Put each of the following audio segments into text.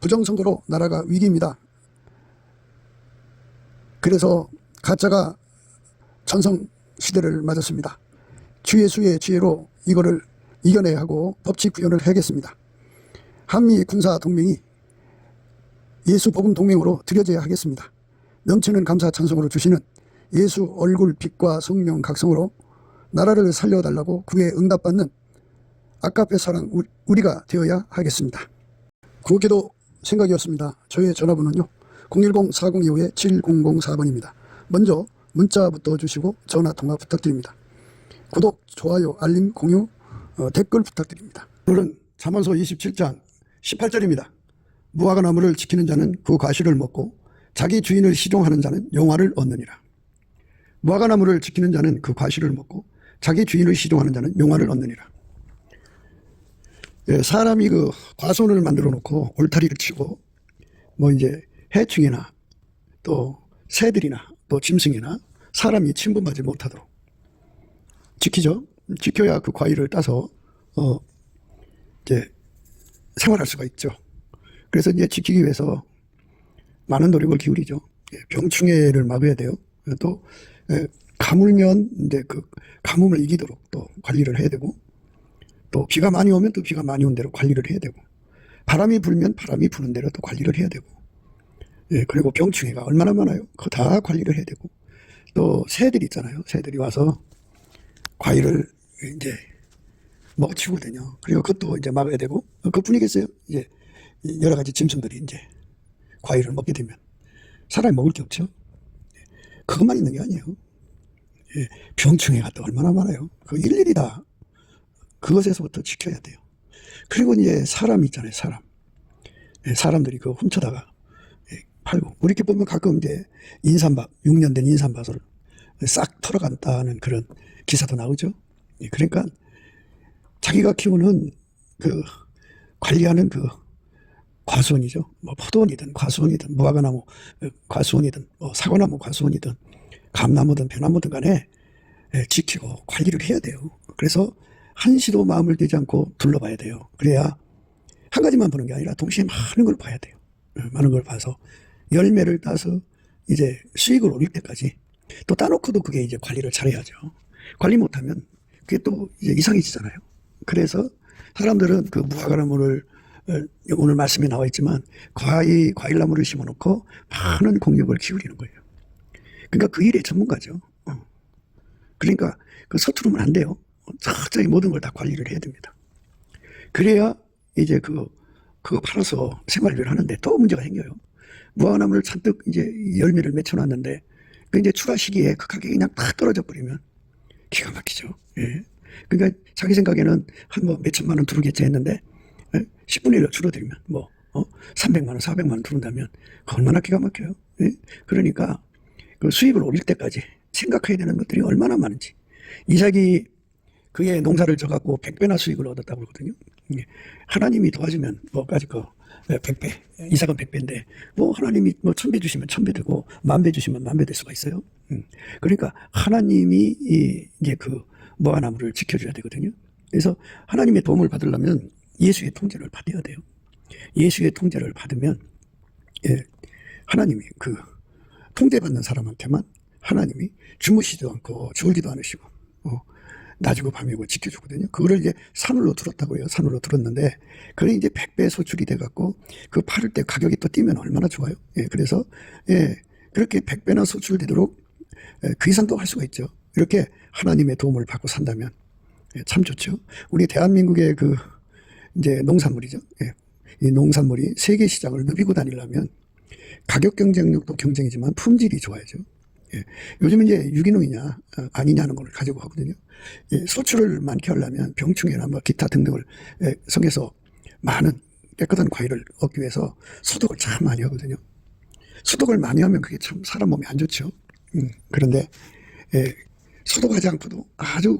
부정선거로 나라가 위기입니다. 그래서 가짜가 전성시대를 맞았습니다. 주의 수의 지혜로 이거를 이겨내야 하고 법치 구현을 해야겠습니다. 한미 군사 동맹이 예수 복음 동맹으로 들여져야 하겠습니다. 넘치는 감사 찬송으로 주시는 예수 얼굴 빛과 성령 각성으로 나라를 살려달라고 구에 응답받는 아까페 사랑 우리가 되어야 하겠습니다. 구호기도 생각이었습니다. 저의 전화번호는요 010-4025-7004번입니다. 먼저 문자부터 주시고 전화통화 부탁드립니다. 구독, 좋아요, 알림, 공유, 댓글 부탁드립니다. 오늘은 잠언서 27장 18절입니다. 무화과 나무를 지키는 자는 그 과실을 먹고 자기 주인을 시종하는 자는 영화를 얻느니라. 무화과 나무를 지키는 자는 그 과실을 먹고 자기 주인을 시종하는 자는 영화를 얻느니라. 사람이 그 과수원을 만들어 놓고 울타리를 치고 뭐 이제 해충이나 또 새들이나 또 짐승이나 사람이 침범하지 못하도록 지키죠. 지켜야 그 과일을 따서 이제 생활할 수가 있죠. 그래서 이제 지키기 위해서 많은 노력을 기울이죠. 병충해를 막아야 돼요. 또 가물면 이제 그 가뭄을 이기도록 또 관리를 해야 되고, 또 비가 많이 오면 또 비가 많이 온 대로 관리를 해야 되고, 바람이 불면 바람이 부는 대로 또 관리를 해야 되고, 그리고 병충해가 얼마나 많아요. 그거 다 관리를 해야 되고, 또 새들 있잖아요. 새들이 와서 과일을 이제 먹어치우거든요. 그리고 그것도 이제 막아야 되고, 그뿐이겠어요. 이제 여러 가지 짐승들이 이제 과일을 먹게 되면 사람이 먹을 게 없죠. 그것만 있는 게 아니에요. 병충해가 또 얼마나 많아요. 그 일일이 다 그것에서부터 지켜야 돼요. 그리고 이제 사람 있잖아요. 사람들이 그거 훔쳐다가 팔고, 우리 이렇게 보면 가끔 이제 인삼밭, 6년 된 인삼밭을 싹 털어간다는 그런 기사도 나오죠. 그러니까 자기가 키우는 그 관리하는 그 과수원이죠. 뭐 포도원이든 과수원이든 무화과나무 과수원이든 뭐 사과나무 과수원이든 감나무든 배나무든 간에 지키고 관리를 해야 돼요. 그래서 한시도 마음을 대지 않고 둘러봐야 돼요. 그래야 한 가지만 보는 게 아니라 동시에 많은 걸 봐야 돼요. 많은 걸 봐서 열매를 따서 이제 수익을 올릴 때까지 또 따놓고도 그게 이제 관리를 잘해야죠. 관리 못하면 그게 또 이제 이상해지잖아요. 그래서 사람들은 그 무화과나무를 오늘 말씀에 나와 있지만 과일나무를 심어놓고 많은 공력을 기울이는 거예요. 그러니까 그 일의 전문가죠. 그러니까 그 서투르면 안 돼요. 철저히 모든 걸 다 관리를 해야 됩니다. 그래야 이제 그거 팔아서 생활비를 하는데 또 문제가 생겨요. 무화과나무를 잔뜩 이제 열매를 맺혀놨는데 그 이제 출하 시기에 그 가격이 그냥 딱 떨어져 버리면 기가 막히죠. 예. 그러니까 자기 생각에는 한 뭐 몇천만 원 두르겠지 했는데 10분의 1로 줄어들면 뭐 300만 원, 400만 원 두른다면 얼마나 기가 막혀요. 예? 그러니까 그 수익을 올릴 때까지 생각해야 되는 것들이 얼마나 많은지. 이삭이 그의 농사를 져갖고 100배나 수익을 얻었다고 그러거든요. 하나님이 도와주면 뭐까지 100배, 이삭은 100배인데 뭐 하나님이 뭐 1000배 주시면 1000배 되고 10,000배 주시면 10,000배 될 수가 있어요. 그러니까 하나님이 이제 그 무화과나무를 지켜줘야 되거든요. 그래서 하나님의 도움을 받으려면 예수의 통제를 받아야 돼요. 예수의 통제를 받으면 하나님이 그 통제받는 사람한테만 하나님이 주무시지도 않고 졸지도 않으시고 낮이고 밤이고 지켜주거든요. 그거를 이제 산울로 들었다고 해요. 산울로 들었는데 그게 이제 100배 소출이 돼갖고 그 팔을 때 가격이 또 뛰면 얼마나 좋아요. 그래서 그렇게 100배나 소출되도록 그 이상도 할 수가 있죠. 이렇게 하나님의 도움을 받고 산다면 참 좋죠. 우리 대한민국의 그 이제 농산물이죠. 이 농산물이 세계 시장을 누비고 다니려면 가격 경쟁력도 경쟁이지만 품질이 좋아야죠. 요즘 이제 유기농이냐 아니냐는 걸 가지고 하거든요. 소출을 많게 하려면 병충해나 뭐 기타 등등을 속에서 많은 깨끗한 과일을 얻기 위해서 소독을 참 많이 하거든요. 소독을 많이 하면 그게 참 사람 몸에 안 좋죠. 그런데 소독하지 않고도 아주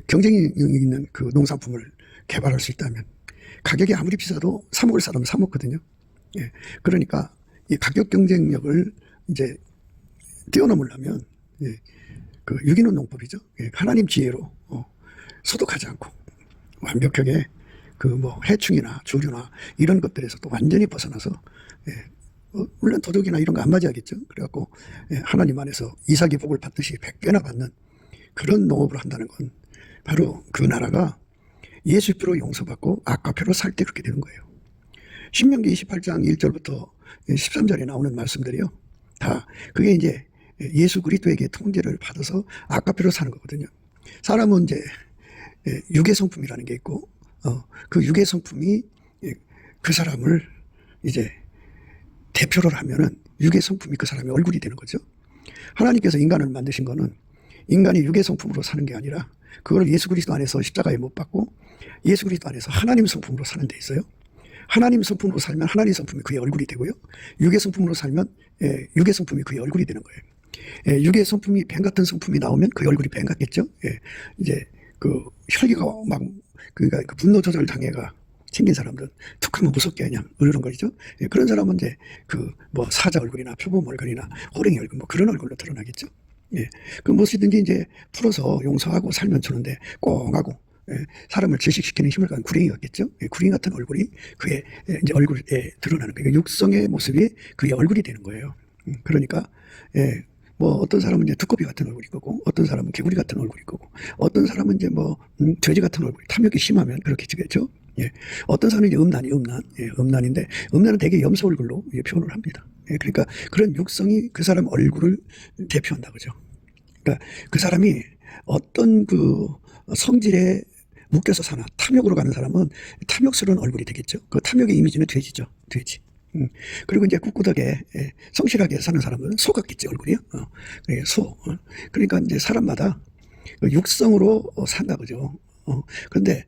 경쟁력 있는 그 농산품을 개발할 수 있다면 가격이 아무리 비싸도 사 먹을 사람은 사 먹거든요. 그러니까 이 가격 경쟁력을 이제 뛰어넘으려면 그 유기농 농법이죠. 하나님 지혜로 소독하지 않고 완벽하게 그 뭐 해충이나 조류나 이런 것들에서 또 완전히 벗어나서 물론 도덕이나 이런 거 안 맞아야겠죠. 그래갖고 하나님 안에서 이삭이 복을 받듯이 100배나 받는 그런 농업을 한다는 건 바로 그 나라가 예수표로 용서받고 악과표로 살 때 그렇게 되는 거예요. 신명기 28장 1절부터 13절에 나오는 말씀들이요. 다 그게 이제 예수 그리스도에게 통제를 받아서 악과표로 사는 거거든요. 사람은 이제 육의 성품이라는 게 있고 그 육의 성품이 그 사람을 이제 대표를 하면은 육의 성품이 그 사람의 얼굴이 되는 거죠. 하나님께서 인간을 만드신 거는 인간이 육의 성품으로 사는 게 아니라 그걸 예수 그리스도 안에서 십자가에 못 박고 예수 그리스도 안에서 하나님 성품으로 사는 데 있어요. 하나님 성품으로 살면 하나님 성품이 그의 얼굴이 되고요. 육의 성품으로 살면 육의 성품이 그의 얼굴이 되는 거예요. 육의 성품이 뱀 같은 성품이 나오면 그의 얼굴이 뱀 같겠죠. 이제 그 혈기가 막 그러니까 그 분노 조절 장애가 생긴 사람들은 툭하면 무섭게 그냥 으르렁거리죠. 그런 사람은 이제 그 뭐 사자 얼굴이나 표범 얼굴이나 호랭이 얼굴 뭐 그런 얼굴로 드러나겠죠. 그 무엇이든지 이제 풀어서 용서하고 살면 좋은데 꽁하고 사람을 질식시키는 힘을 가진 구랭이 같겠죠. 구랭이 같은 얼굴이 그의 이제 얼굴에 드러나는 거예요. 육성의 모습이 그의 얼굴이 되는 거예요. 그러니까 뭐 어떤 사람은 이제 두꺼비 같은 얼굴이 거고 어떤 사람은 개구리 같은 얼굴이 거고 어떤 사람은 이제 뭐 돼지 같은 얼굴 탐욕이 심하면 그렇게 되겠죠. 어떤 사람은 이제 음란인데 음란은 되게 염소 얼굴로 표현을 합니다. 그러니까 그런 육성이 그 사람 얼굴을 대표한다 그죠. 그러니까 그 사람이 어떤 그 성질에 묶여서 사나 탐욕으로 가는 사람은 탐욕스러운 얼굴이 되겠죠. 그 탐욕의 이미지는 돼지죠. 돼지. 그리고 이제 꿋꿋하게 성실하게 사는 사람은 소 같겠지 얼굴이요. 소. 그러니까 이제 사람마다 육성으로 산다 그죠. 그런데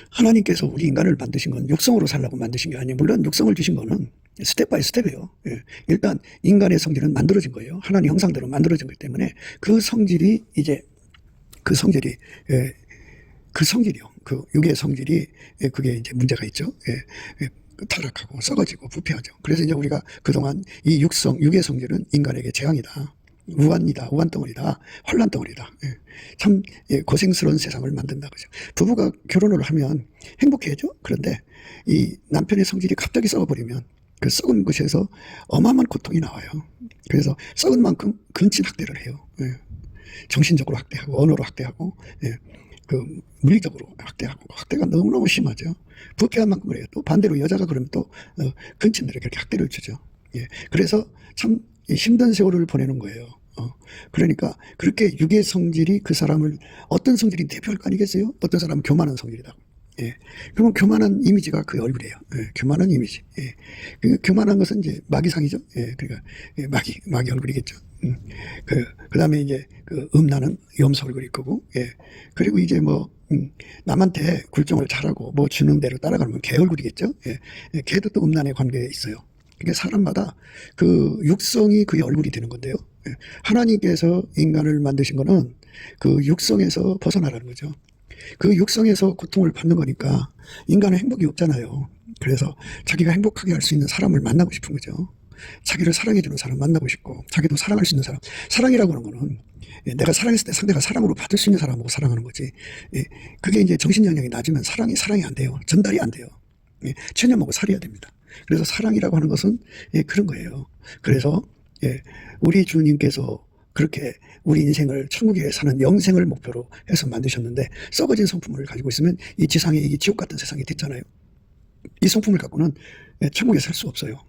하나님께서 우리 인간을 만드신 건 육성으로 살라고 만드신 게 아니에요. 물론 육성을 주신 거는 스텝 바이 스텝이에요. 일단 인간의 성질은 만들어진 거예요. 하나님 형상대로 만들어진 거기 때문에 그 성질이 이제 그 성질이요. 그 육의 성질이 그게 이제 문제가 있죠. 타락하고 썩어지고 부패하죠. 그래서 이제 우리가 그동안 이 육의 성질은 인간에게 재앙이다. 우환이다. 우환덩어리다. 혼란덩어리다. 참 고생스러운 세상을 만든다. 그죠. 부부가 결혼을 하면 행복해야죠. 그런데 이 남편의 성질이 갑자기 썩어버리면 그 썩은 것에서 어마어마한 고통이 나와요. 그래서 썩은 만큼 근친 학대를 해요. 정신적으로 학대하고 언어로 학대하고 그 물리적으로 학대하고 학대가 너무너무 심하죠. 부패한 만큼 그래요. 또 반대로 여자가 그러면 또 근친들에게 그렇게 학대를 주죠. 그래서 참 힘든 세월을 보내는 거예요. 그러니까 그렇게 육의 성질이 그 사람을 어떤 성질이 대표할 거 아니겠어요? 어떤 사람은 교만한 성질이다. 그러면 교만한 이미지가 그 얼굴이에요. 교만한 이미지. 그 교만한 것은 이제 마귀상이죠. 그러니까 마귀 얼굴이겠죠. 그 다음에 이제 그 음란은 염소 얼굴이 거고, 그리고 이제 뭐 남한테 굴종을 잘하고 뭐 주는 대로 따라가면 개 얼굴이겠죠. 개도 또 음란의 관계에 있어요. 그러니까 사람마다 그 육성이 그의 얼굴이 되는 건데요. 하나님께서 인간을 만드신 거는 그 육성에서 벗어나라는 거죠. 그 육성에서 고통을 받는 거니까 인간은 행복이 없잖아요. 그래서 자기가 행복하게 할 수 있는 사람을 만나고 싶은 거죠. 자기를 사랑해주는 사람 만나고 싶고 자기도 사랑할 수 있는 사람. 사랑이라고 하는 거는 내가 사랑했을 때 상대가 사랑으로 받을 수 있는 사람하고 사랑하는 거지. 그게 이제 정신영역이 낮으면 사랑이 안 돼요. 전달이 안 돼요. 체념하고 살아야 됩니다. 그래서 사랑이라고 하는 것은 그런 거예요. 그래서 우리 주님께서 그렇게 우리 인생을 천국에 사는 영생을 목표로 해서 만드셨는데 썩어진 성품을 가지고 있으면 이 지상에 이게 지옥 같은 세상이 됐잖아요. 이 성품을 갖고는 천국에 살 수 없어요.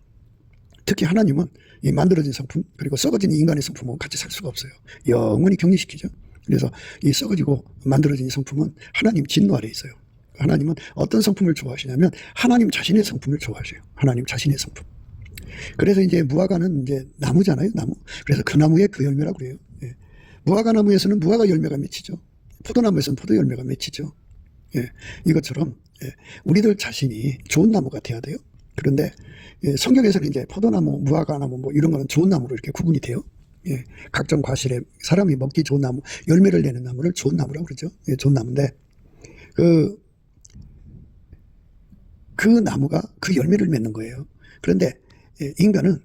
특히 하나님은 이 만들어진 성품 그리고 썩어진 인간의 성품은 같이 살 수가 없어요. 영원히 격리시키죠. 그래서 이 썩어지고 만들어진 성품은 하나님 진노 아래 있어요. 하나님은 어떤 성품을 좋아하시냐면 하나님 자신의 성품을 좋아하셔요. 하나님 자신의 성품. 그래서 이제 무화과는 이제 나무잖아요, 나무. 그래서 그 나무에 그 열매라고 그래요. 무화과 나무에서는 무화과 열매가 맺히죠. 포도나무에서는 포도 열매가 맺히죠. 이것처럼 우리들 자신이 좋은 나무가 돼야 돼요. 그런데 성경에서는 이제 포도나무, 무화과나무 뭐 이런 거는 좋은 나무로 이렇게 구분이 돼요. 각종 과실에 사람이 먹기 좋은 나무, 열매를 내는 나무를 좋은 나무라고 그러죠. 좋은 나무인데 그 나무가 그 열매를 맺는 거예요. 그런데 인간은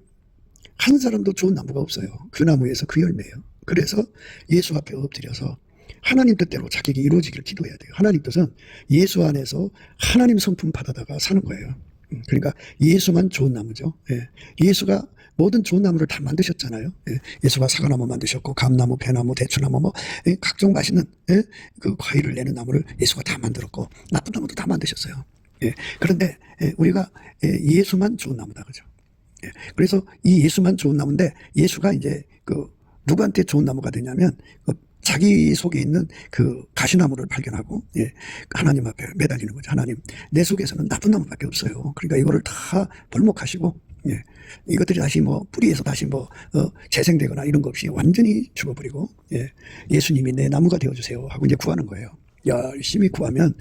한 사람도 좋은 나무가 없어요. 그 나무에서 그 열매예요. 그래서 예수 앞에 엎드려서 하나님 뜻대로 자격이 이루어지기를 기도해야 돼요. 하나님 뜻은 예수 안에서 하나님 성품 받아다가 사는 거예요. 그러니까 예수만 좋은 나무죠. 예. 예수가 모든 좋은 나무를 다 만드셨잖아요. 예. 예수가 사과나무 만드셨고 감나무, 배나무, 대추나무 뭐 각종 맛있는 그 과일을 내는 나무를 예수가 다 만들었고 나쁜 나무도 다 만드셨어요. 예. 그런데 우리가 예수만 좋은 나무다 그죠. 예. 그래서 이 예수만 좋은 나무인데 예수가 이제 그 누구한테 좋은 나무가 되냐면 자기 속에 있는 그 가시나무를 발견하고 하나님 앞에 매달리는 거죠. 하나님 내 속에서는 나쁜 나무밖에 없어요. 그러니까 이거를 다 벌목하시고 이것들이 다시 뭐 뿌리에서 다시 뭐 재생되거나 이런 거 없이 완전히 죽어버리고 예수님이 내 나무가 되어주세요 하고 이제 구하는 거예요. 열심히 구하면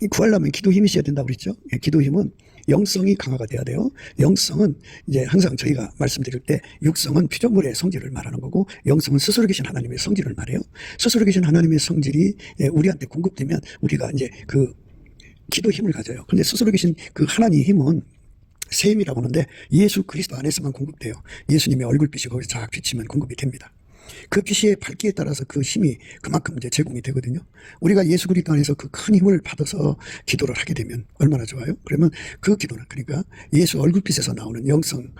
구하려면 기도 힘이 있어야 된다고 그랬죠. 기도 힘은 영성이 강화가 돼야 돼요. 영성은 이제 항상 저희가 말씀드릴 때 육성은 피조물의 성질을 말하는 거고 영성은 스스로 계신 하나님의 성질을 말해요. 스스로 계신 하나님의 성질이 우리한테 공급되면 우리가 이제 그 기도 힘을 가져요. 근데 스스로 계신 그 하나님의 힘은 셈이라고 하는데 예수 그리스도 안에서만 공급돼요. 예수님의 얼굴빛이 거기서 쫙 비치면 공급이 됩니다. 그 빛의 밝기에 따라서 그 힘이 그만큼 이제 제공이 되거든요. 우리가 예수 그리스도 안에서 그 큰 힘을 받아서 기도를 하게 되면 얼마나 좋아요? 그러면 그 기도는 그러니까 예수 얼굴빛에서 나오는 영성의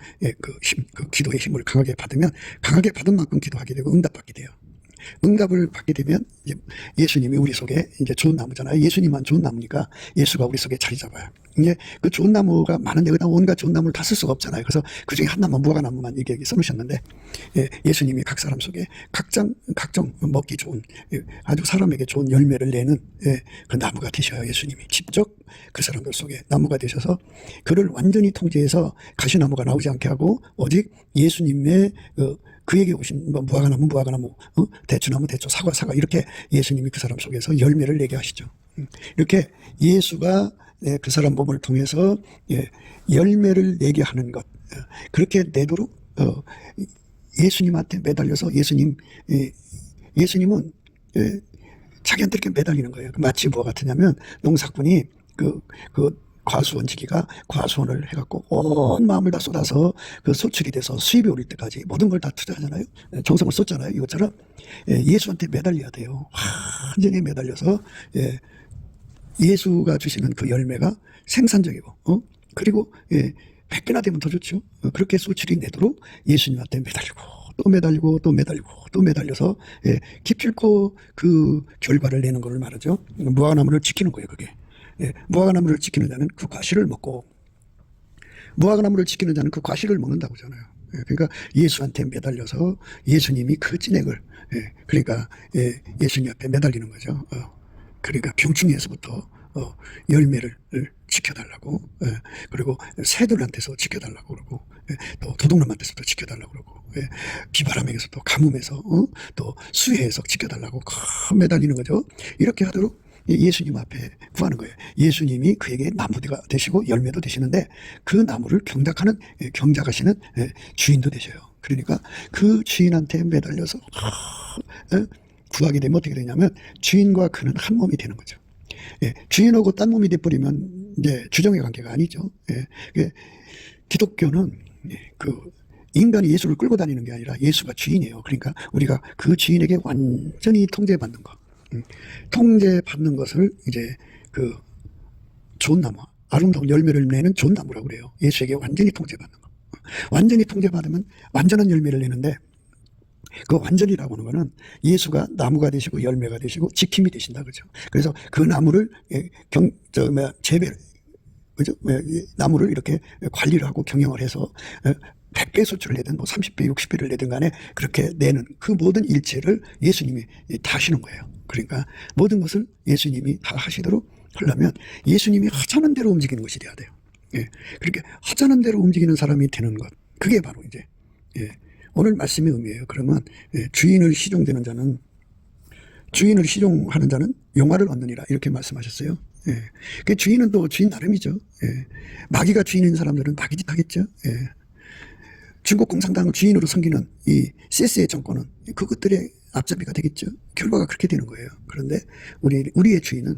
그 힘, 그 기도의 힘을 강하게 받으면 강하게 받은 만큼 기도하게 되고 응답받게 돼요. 응답을 받게 되면 이제 예수님이 우리 속에 이제 좋은 나무잖아요. 예수님만 좋은 나무니까 예수가 우리 속에 자리 잡아요. 이제 그 좋은 나무가 많은데 그다음 온갖 좋은 나무를 다 쓸 수가 없잖아요. 그래서 그 중에 한 나무 무화과나무만 이렇게 써놓으셨는데 예수님이 각 사람 속에 각종 먹기 좋은 아주 사람에게 좋은 열매를 내는 그 나무가 되셔요. 예수님이 직접 그 사람들 속에 나무가 되셔서 그를 완전히 통제해서 가시나무가 나오지 않게 하고 오직 예수님의 그에게 오신 뭐 무화과나무, 대추나무, 대추, 사과 이렇게 예수님이 그 사람 속에서 열매를 내게 하시죠. 이렇게 예수가 그 사람 몸을 통해서 열매를 내게 하는 것 그렇게 내도록 예수님한테 매달려서 예수님은 자기한테 이렇게 매달리는 거예요. 마치 뭐가 같으냐면 농사꾼이 그 과수원지기가 과수원을 해갖고 온 마음을 다 쏟아서 그 소출이 돼서 수입이 오를 때까지 모든 걸 다 투자하잖아요. 정성을 쏟잖아요. 이것처럼 예수한테 매달려야 돼요. 완전히 매달려서 예수가 주시는 그 열매가 생산적이고 그리고 100개나 되면 더 좋죠. 그렇게 소출이 내도록 예수님한테 매달리고 또 매달리고 또 매달리고 또 매달려서 기필코 그 결과를 내는 걸 말하죠. 무화과나무를 지키는 거예요. 그게. 무화과나무를 지키는 자는 그 과실을 먹고 무화과나무를 지키는 자는 그 과실을 먹는다고 하잖아요. 그러니까 예수한테 매달려서 예수님이 그 진액을 그러니까 예수님 앞에 매달리는 거죠. 그러니까 병충해에서부터 열매를 지켜달라고 그리고 새들한테서 지켜달라고 그러고 또 도둑놈한테서도 지켜달라고 그러고 비바람에서도 가뭄에서 또 수해에서 지켜달라고 매달리는 거죠. 이렇게 하도록 예수님 앞에 구하는 거예요. 예수님이 그에게 나무가 되시고 열매도 되시는데 그 나무를 경작하시는 주인도 되셔요. 그러니까 그 주인한테 매달려서 구하게 되면 어떻게 되냐면 주인과 그는 한 몸이 되는 거죠. 주인하고 딴 몸이 돼버리면 이제 주정의 관계가 아니죠. 기독교는 그 인간이 예수를 끌고 다니는 게 아니라 예수가 주인이에요. 그러니까 우리가 그 주인에게 완전히 통제받는 거. 통제받는 것을 이제 그 좋은 나무, 아름다운 열매를 내는 좋은 나무라고 그래요. 예수에게 완전히 통제받는 거. 완전히 통제받으면 완전한 열매를 내는데 그 완전이라고 하는 거는 예수가 나무가 되시고 열매가 되시고 지킴이 되신다 그죠. 그래서 그 나무를 그죠? 나무를 이렇게 관리를 하고 경영을 해서 100배 소출을 내든 뭐 30배, 60배를 내든 간에 그렇게 내는 그 모든 일체를 예수님이 다 하시는 거예요. 그러니까 모든 것을 예수님이 다 하시도록 하려면 예수님이 하자는 대로 움직이는 것이 돼야 돼요. 그렇게 하자는 대로 움직이는 사람이 되는 것. 그게 바로 이제 오늘 말씀의 의미예요. 그러면 주인을 시종하는 자는 영화를 얻느니라 이렇게 말씀하셨어요. 그 주인은 또 주인 나름이죠. 마귀가 주인인 사람들은 마귀 짓 하겠죠. 중국 공산당을 주인으로 섬기는 이 CS의 정권은 그것들의 앞잡이가 되겠죠. 결과가 그렇게 되는 거예요. 그런데 우리의 주인은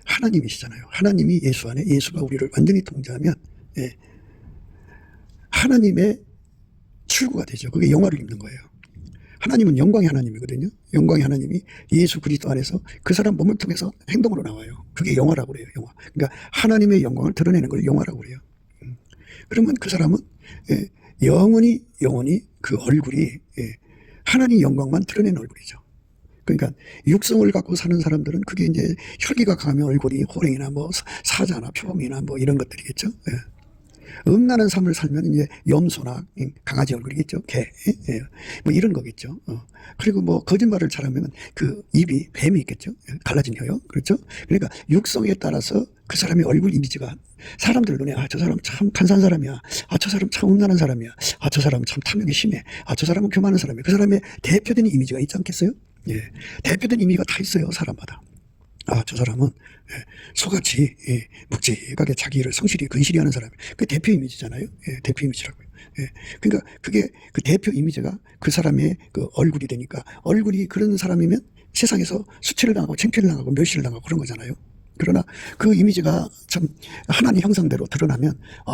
하나님이시잖아요. 하나님이 예수 안에 예수가 우리를 완전히 통제하면 하나님의 출구가 되죠. 그게 영화를 입는 거예요. 하나님은 영광의 하나님이거든요. 영광의 하나님이 예수 그리스도 안에서 그 사람 몸을 통해서 행동으로 나와요. 그게 영화라고 그래요. 영화. 그러니까 하나님의 영광을 드러내는 걸 영화라고 그래요. 그러면 그 사람은 영원히 그 얼굴이 하나님 영광만 드러내는 얼굴이죠. 그러니까 육성을 갖고 사는 사람들은 그게 이제 혈기가 강하면 얼굴이 호랭이나 뭐 사자나 표범이나 뭐 이런 것들이겠죠. 음란한 삶을 살면 이제 염소나 강아지 얼굴이겠죠. 개, 뭐 이런 거겠죠. 그리고 뭐 거짓말을 잘하면 그 입이 뱀이 있겠죠. 갈라진 혀요. 그렇죠. 그러니까 육성에 따라서 그 사람의 얼굴 이미지가 사람들 눈에 저 사람 참 간사한 사람이야. 저 사람 참 음란한 사람이야. 저 사람 참 탐욕이 심해. 저 사람은 교만한 사람이야. 그 사람의 대표된 이미지가 있지 않겠어요? 예, 대표된 이미지가 다 있어요. 사람마다. 저 사람은 소같이 묵직하게 자기 일을 성실히 근실히 하는 사람이 그 대표 이미지잖아요. 대표 이미지라고요. 그러니까 그게 그 대표 이미지가 그 사람의 그 얼굴이 되니까 얼굴이 그런 사람이면 세상에서 수치를 당하고 창피를 당하고 멸시를 당하고 그런 거잖아요. 그러나 그 이미지가 참 하나님 형상대로 드러나면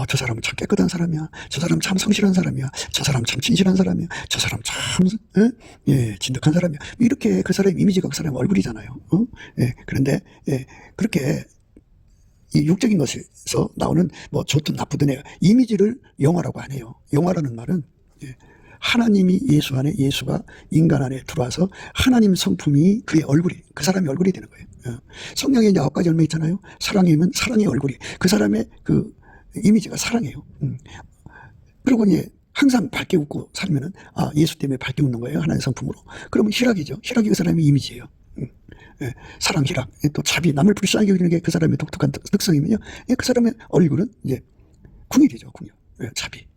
저 사람은 참 깨끗한 사람이야. 저 사람 참 성실한 사람이야. 저 사람 참 진실한 사람이야. 저 사람 참 진득한 사람이야. 이렇게 그 사람의 이미지가 그 사람의 얼굴이잖아요. 그런데 그렇게 이 육적인 것에서 나오는 뭐 좋든 나쁘든 이미지를 영화라고 안 해요. 영화라는 말은 하나님이 예수 안에 예수가 인간 안에 들어와서 하나님 성품이 그의 얼굴이 그 사람의 얼굴이 되는 거예요. 성경에 이제 9가지 열매 있잖아요. 사랑이면 사랑의 얼굴이 그 사람의 그 이미지가 사랑이에요. 그리고 이제 항상 밝게 웃고 살면은 예수 때문에 밝게 웃는 거예요. 하나님 성품으로. 그러면 희락이죠. 희락이 그 사람의 이미지예요. 사랑, 희락, 또 자비, 남을 불쌍하게 여기는 게 그 사람의 독특한 특성이면요. 그 사람의 얼굴은 이제 궁일이죠. 궁일, 자비.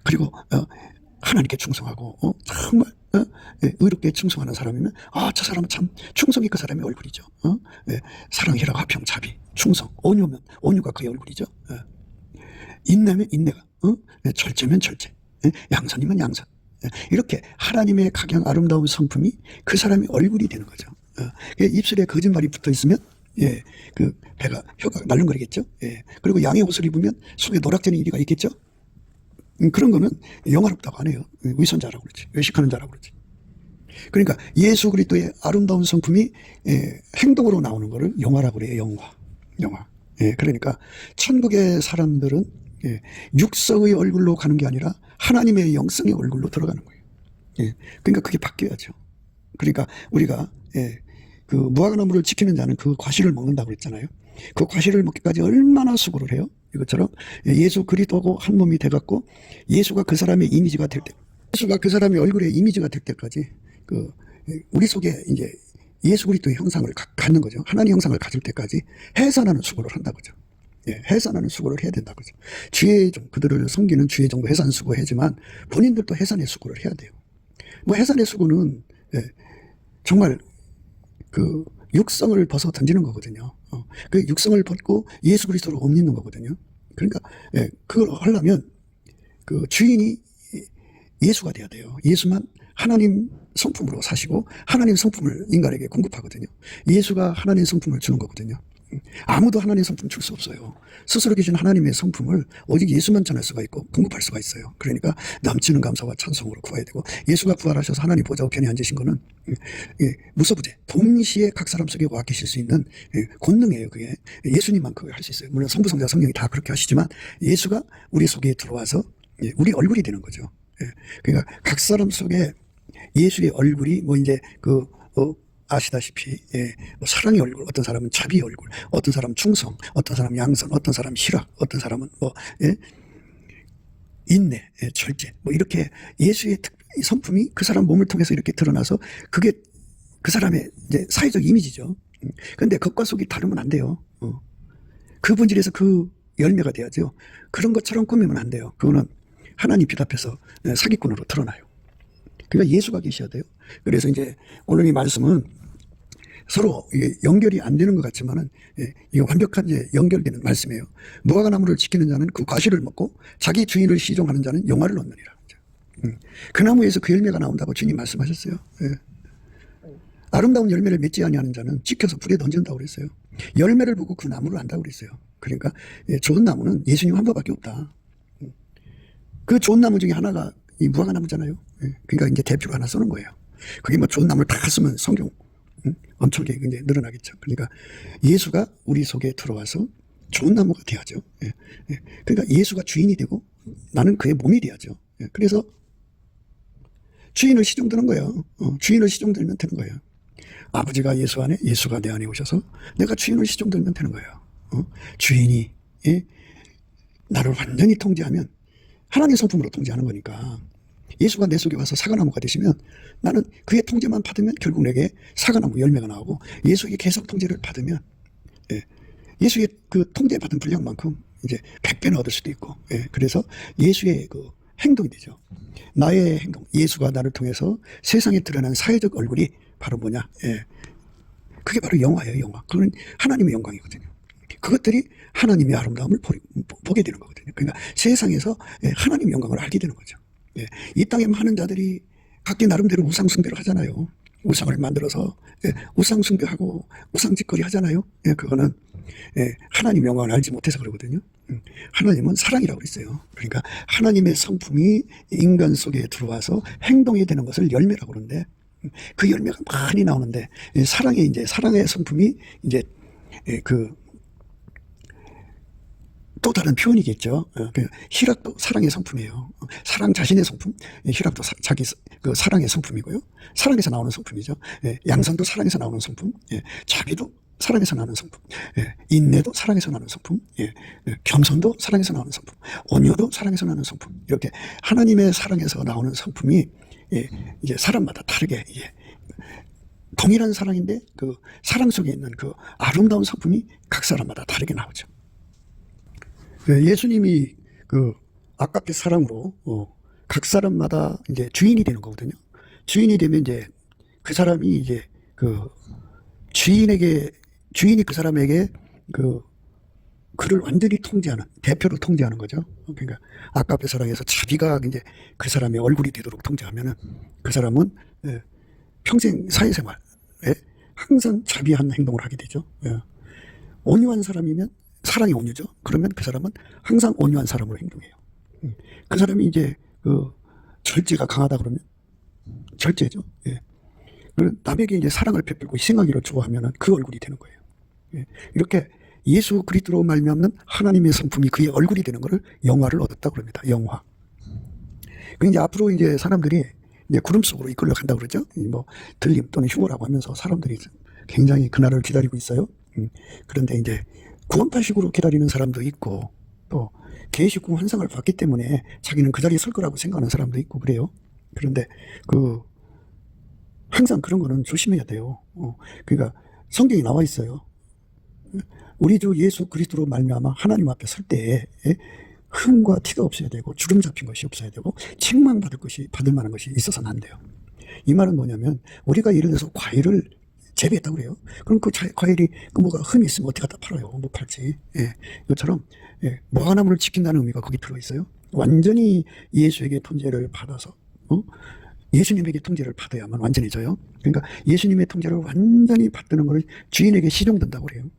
그리고 하나님께 충성하고 정말 의롭게 충성하는 사람이면 저 사람은 참 충성이 그 사람의 얼굴이죠. 사랑, 희락, 화평, 자비, 충성, 온유면 온유가 그의 얼굴이죠. 인내면 인내가, 절제면 절제, 양선이면 양선. 이렇게 하나님의 각양 아름다운 성품이 그 사람의 얼굴이 되는 거죠. 입술에 거짓말이 붙어 있으면 그 혀가 날름거리겠죠. 그리고 양의 옷을 입으면 속에 노랗게는 이리가 있겠죠. 그런 거는 영화롭다고 안 해요. 위선자라고 그러지. 외식하는 자라고 그러지. 그러니까 예수 그리스도의 아름다운 성품이 행동으로 나오는 거를 영화라고 그래요. 영화. 그러니까 천국의 사람들은 육성의 얼굴로 가는 게 아니라 하나님의 영성의 얼굴로 들어가는 거예요. 그러니까 그게 바뀌어야죠. 그러니까 우리가 그 무화과나무를 지키는 자는 그 과실을 먹는다고 그랬잖아요. 그 과실을 먹기까지 얼마나 수고를 해요. 이것처럼 예수 그리스도하고 한 몸이 돼갖고 예수가 그 사람의 이미지가 될 때, 예수가 그 사람의 얼굴의 이미지가 될 때까지 그 우리 속에 이제 예수 그리스도의 형상을 갖는 거죠. 하나님 형상을 가질 때까지 해산하는 수고를 한다고죠. 해산하는 수고를 해야 된다고죠. 주의 종, 그들을 섬기는 주의 종도 해산 수고하지만 본인들도 해산의 수고를 해야 돼요. 뭐 해산의 수고는 정말 그 육성을 벗어 던지는 거거든요. 그 육성을 벗고 예수 그리스도로 옷 입는 거거든요. 그러니까 그걸 하려면 그 주인이 예수가 돼야 돼요. 예수만 하나님 성품으로 사시고 하나님 성품을 인간에게 공급하거든요. 예수가 하나님 성품을 주는 거거든요. 아무도 하나님 성품 줄 수 없어요. 스스로 계신 하나님의 성품을 오직 예수만 전할 수가 있고 공급할 수가 있어요. 그러니까 넘치는 감사와 찬송으로 구해야 되고, 예수가 부활하셔서 하나님 보좌 우편에 앉으신 거는 무소부재 동시에 각 사람 속에 와 계실 수 있는 권능이에요. 그게 예수님만 그걸 할 수 있어요. 물론 성부 성자 성령이 다 그렇게 하시지만 예수가 우리 속에 들어와서 우리 얼굴이 되는 거죠. 그러니까 각 사람 속에 예수의 얼굴이 뭐 이제 아시다시피 뭐 사랑의 얼굴, 어떤 사람은 자비의 얼굴, 어떤 사람은 충성, 어떤 사람은 양선, 어떤 사람은 희락, 어떤 사람은 뭐 인내, 절제, 뭐 이렇게 예수의 성품이 그 사람 몸을 통해서 이렇게 드러나서 그게 그 사람의 이제 사회적 이미지죠. 그런데 겉과 속이 다르면 안 돼요. 그 본질에서 그 열매가 돼야죠. 그런 것처럼 꾸미면 안 돼요. 그거는 하나님 빛 앞에서 사기꾼으로 드러나요. 그러니까 예수가 계셔야 돼요. 그래서 이제 오늘 이 말씀은 서로 연결이 안 되는 것 같지만은 이게 완벽한 이제 연결되는 말씀이에요. 무화과 나무를 지키는 자는 그 과실을 먹고 자기 주인을 시종하는 자는 영화를 얻느니라. 그 나무에서 그 열매가 나온다고 주님 말씀하셨어요. 아름다운 열매를 맺지 아니하는 자는 찍혀서 불에 던진다고 그랬어요. 열매를 보고 그 나무를 안다고 그랬어요. 그러니까 좋은 나무는 예수님 한 분밖에 없다. 그 좋은 나무 중에 하나가 이 무화과 나무잖아요. 예. 그러니까 이제 대표로 하나 쓰는 거예요. 그게 뭐 좋은 나무를 다 쓰면 성경 엄청나게 이제 늘어나겠죠. 그러니까 예수가 우리 속에 들어와서 좋은 나무가 돼야죠. 예. 예. 그러니까 예수가 주인이 되고 나는 그의 몸이 돼야죠. 예. 그래서 주인을 시종드는 거예요. 주인을 시종들면 되는 거예요. 아버지가 예수 안에, 예수가 내 안에 오셔서 내가 주인을 시종들면 되는 거예요. 주인이 나를 완전히 통제하면 하나님의 성품으로 통제하는 거니까 예수가 내 속에 와서 사과나무가 되시면 나는 그의 통제만 받으면 결국 내게 사과나무 열매가 나오고 예수의 계속 통제를 받으면 예수의 그 통제받은 분량만큼 이제 100배는 얻을 수도 있고 그래서 예수의 그 행동이 되죠. 나의 행동, 예수가 나를 통해서 세상에 드러난 사회적 얼굴이 바로 뭐냐? 그게 바로 영화예요, 영화. 그건 하나님의 영광이거든요. 그것들이 하나님의 아름다움을 보게 되는 거거든요. 그러니까 세상에서 하나님의 영광을 알게 되는 거죠. 이 땅에 많은 자들이 각기 나름대로 우상숭배를 하잖아요. 우상을 만들어서 우상숭배하고 우상짓거리 하잖아요. 그거는 하나님의 영광을 알지 못해서 그러거든요. 하나님은 사랑이라고 그랬어요. 그러니까 하나님의 성품이 인간 속에 들어와서 행동이 되는 것을 열매라고 그러는데 그 열매가 많이 나오는데 사랑의 성품이 이제 그 또 다른 표현이겠죠. 희락도 사랑의 성품이에요. 사랑 자신의 성품, 희락도 자기 그 사랑의 성품이고요. 사랑에서 나오는 성품이죠. 양선도 사랑에서 나오는 성품, 자비도 사랑에서 나오는 성품, 인내도 사랑에서 나오는 성품, 겸손도 사랑에서 나오는 성품, 온유도 사랑에서 나오는 성품. 이렇게 하나님의 사랑에서 나오는 성품이 이제 사람마다 다르게 동일한 사랑인데 그 사랑 속에 있는 그 아름다운 성품이 각 사람마다 다르게 나오죠. 예수님이 그 아깝게 사랑으로 각 사람마다 이제 주인이 되는 거거든요. 주인이 되면 이제 그 사람이 이제 그 주인이 그 사람에게 그를 완전히 통제하는, 대표로 통제하는 거죠. 그러니까 아깝게 사랑해서 자비가 이제 그 사람의 얼굴이 되도록 통제하면은 그 사람은 평생 사회생활에 항상 자비한 행동을 하게 되죠. 온유한 사람이면 사랑이 온유죠. 그러면 그 사람은 항상 온유한 사람으로 행동해요. 그 사람이 이제 그 절제가 강하다 그러면 절제죠. 남에게 이제 사랑을 베풀고 희생하기를 좋아하면은 그 얼굴이 되는 거예요. 이렇게 예수 그리스도로 말미암는 하나님의 성품이 그의 얼굴이 되는 것을 영화를 얻었다 그럽니다. 영화. 그 이제 앞으로 이제 사람들이 이제 구름 속으로 이끌려 간다 그러죠. 뭐 들림 또는 휴거라고 하면서 사람들이 굉장히 그날을 기다리고 있어요. 그런데 이제 구원파식으로 기다리는 사람도 있고 또 계시국 환상을 봤기 때문에 자기는 그 자리에 설 거라고 생각하는 사람도 있고 그래요. 그런데 항상 그런 거는 조심해야 돼요. 그러니까 성경에 나와 있어요. 우리 주 예수 그리스도로 말미암아 하나님 앞에 설 때에 흠과 티가 없어야 되고 주름 잡힌 것이 없어야 되고 받을 만한 것이 있어서는 안 돼요. 이 말은 뭐냐면 우리가 예를 들어서 과일을 재배했다고 그래요. 그럼 그 과일이 뭐가 흠이 있으면 어떻게 갖다 팔아요? 못 팔지. 이것처럼 무화과나무를 지킨다는 의미가 거기 들어있어요. 완전히 예수에게 통제를 받아서 예수님에게 통제를 받아야만 완전해져요. 그러니까 예수님의 통제를 완전히 받드는 것을 주인에게 시종든다고 그래요.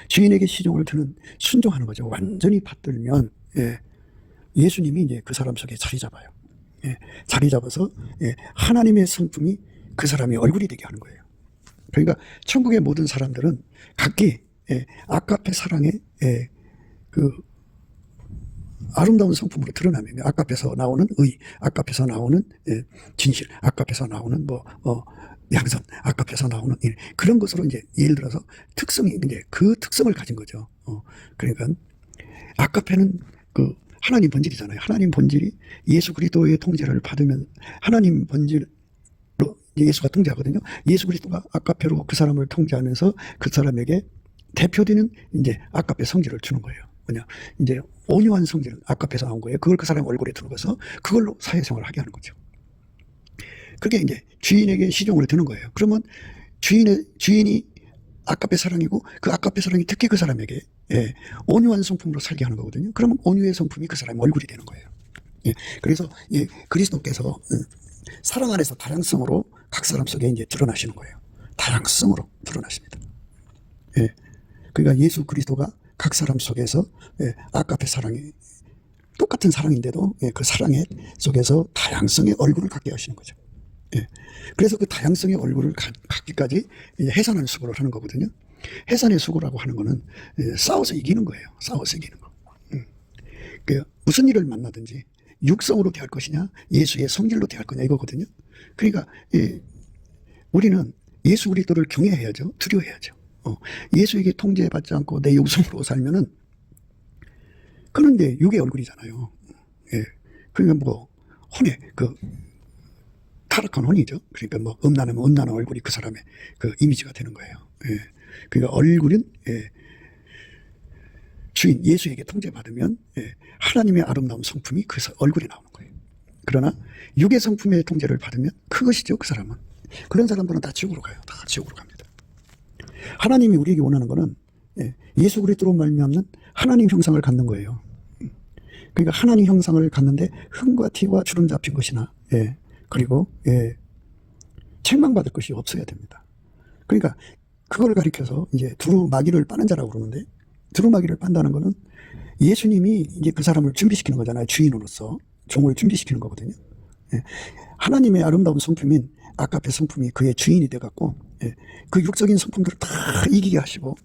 주인에게 시종을 드는 순종하는 거죠. 완전히 받들면 예수님이 이제 그 사람 속에 자리 잡아요. 자리 잡아서 하나님의 성품이 그 사람의 얼굴이 되게 하는 거예요. 그러니까 천국의 모든 사람들은 각기 아깝의 사랑의 그 아름다운 성품으로 드러나면 아깝에서 나오는 의, 아깝에서 나오는 진실, 아깝에서 나오는 양선, 아깝에서 나오는 일, 그런 것으로 이제 예를 들어서 특성이 이제 그 특성을 가진 거죠. 그러니까 아깝에는 그 하나님 본질이잖아요. 하나님 본질이 예수 그리스도의 통제를 받으면 하나님 본질로 예수가 통제하거든요. 예수 그리스도가 아까페로 그 사람을 통제하면서 그 사람에게 대표되는 이제 아까페 성질을 주는 거예요. 뭐냐, 이제 온유한 성질, 아까페에서 나온 거예요. 그걸 그 사람 얼굴에 들어가서 그걸로 사회생활을 하게 하는 거죠. 그게 이제 주인에게 시종을 드는 거예요. 그러면 주인이 아까페 사랑이고 그 아까페 사랑이 특히 그 사람에게 온유한 성품으로 살게 하는 거거든요. 그러면 온유의 성품이 그 사람의 얼굴이 되는 거예요. 그래서 그리스도께서 사랑 안에서 다양성으로 각 사람 속에 이제 드러나시는 거예요. 다양성으로 드러나십니다. 그러니까 예수 그리스도가 각 사람 속에서 아까페 사랑이 또 똑같은 사랑인데도 그 사랑의 속에서 다양성의 얼굴을 갖게 하시는 거죠. 그래서 그 다양성의 얼굴을 갖기까지 해산하는 수고를 하는 거거든요. 해산의 수고라고 하는 거는 싸워서 이기는 거예요. 싸워서 이기는 거. 무슨 일을 만나든지 육성으로 대할 것이냐, 예수의 성질로 대할 거냐 이거거든요. 그러니까 우리는 예수 그리스도를 경외해야죠. 두려워해야죠. 예수에게 통제받지 않고 내 육성으로 살면은 그는 이제 육의 얼굴이잖아요. 그러니까 뭐 혼의 타락한 혼이죠. 그러니까 뭐 음란하면 음란한 얼굴이 그 사람의 그 이미지가 되는 거예요. 그러니까 얼굴은 주인 예수에게 통제받으면 하나님의 아름다운 성품이 그 얼굴에 나오는 거예요. 그러나 육의 성품의 통제를 받으면 그것이죠. 그 사람은. 그런 사람들은 다 지옥으로 가요. 다 지옥으로 갑니다. 하나님이 우리에게 원하는 거는 예수 그리스도로 말미암는 하나님 형상을 갖는 거예요. 그러니까 하나님 형상을 갖는데 흠과 티와 주름 잡힌 것이나 그리고 책망받을 것이 없어야 됩니다. 그러니까 그걸 가리켜서 이제 두루마기를 빠는 자라고 그러는데, 두루마기를 빤다는 거는 예수님이 이제 그 사람을 준비시키는 거잖아요. 주인으로서 종을 준비시키는 거거든요. 하나님의 아름다운 성품인 아가페 성품이 그의 주인이 돼갖고 그 육적인 성품들을 다 이기게 하시고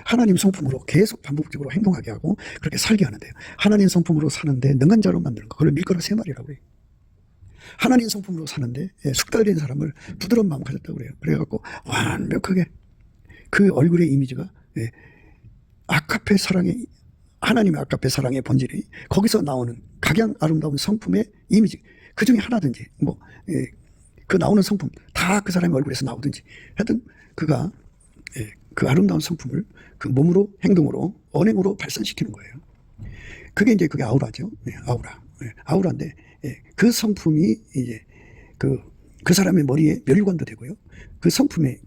하나님 성품으로 계속 반복적으로 행동하게 하고 그렇게 살게 하는데요. 하나님 성품으로 사는데 능한 자로 만드는 거, 그걸 밀가루 세 마리라고 해요. 하나님 성품으로 사는데 숙달된 사람을 부드러운 마음 가졌다고 그래요. 그래갖고 완벽하게 그 얼굴의 이미지가 아가페 사랑의, 하나님의 아가페 사랑의 본질이 거기서 나오는 각양 아름다운 성품의 이미지, 그 중에 하나든지 그 나오는 성품 다 그 사람의 얼굴에서 나오든지 하여튼 그가 그 아름다운 성품을 그 몸으로, 행동으로, 언행으로 발산시키는 거예요. 그게 이제 그게 아우라죠. 아우라. 아우라인데 그 성품이 이제 그 사람의 머리에 멸관도 되고요. 그 성품의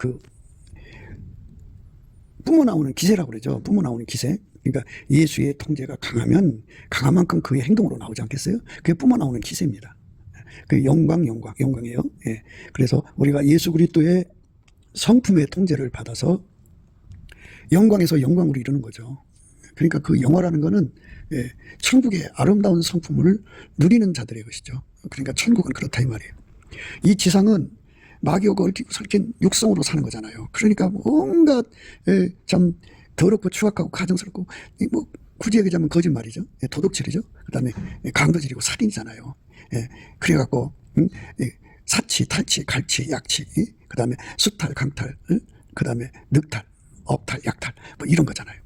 뿜어 나오는 기세라고 그러죠. 뿜어 나오는 기세. 그러니까 예수의 통제가 강하면 강한 만큼 그의 행동으로 나오지 않겠어요? 그게 뿜어 나오는 기세입니다. 그 영광이에요. 그래서 우리가 예수 그리스도의 성품의 통제를 받아서 영광에서 영광으로 이루는 거죠. 그러니까 그 영화라는 거는 천국의 아름다운 성품을 누리는 자들의 것이죠. 그러니까 천국은 그렇다 이 말이에요. 이 지상은 마귀하고 얽히고 설킨 육성으로 사는 거잖아요. 그러니까 뭔가 참 더럽고 추악하고 가증스럽고 뭐 굳이 얘기하자면 거짓말이죠. 도둑질이죠. 그다음에 강도질이고 살인이잖아요. 그래갖고 사치, 탈취, 갈취, 약취, 그다음에 수탈, 강탈, 그다음에 늑탈, 억탈, 약탈, 뭐 이런 거잖아요.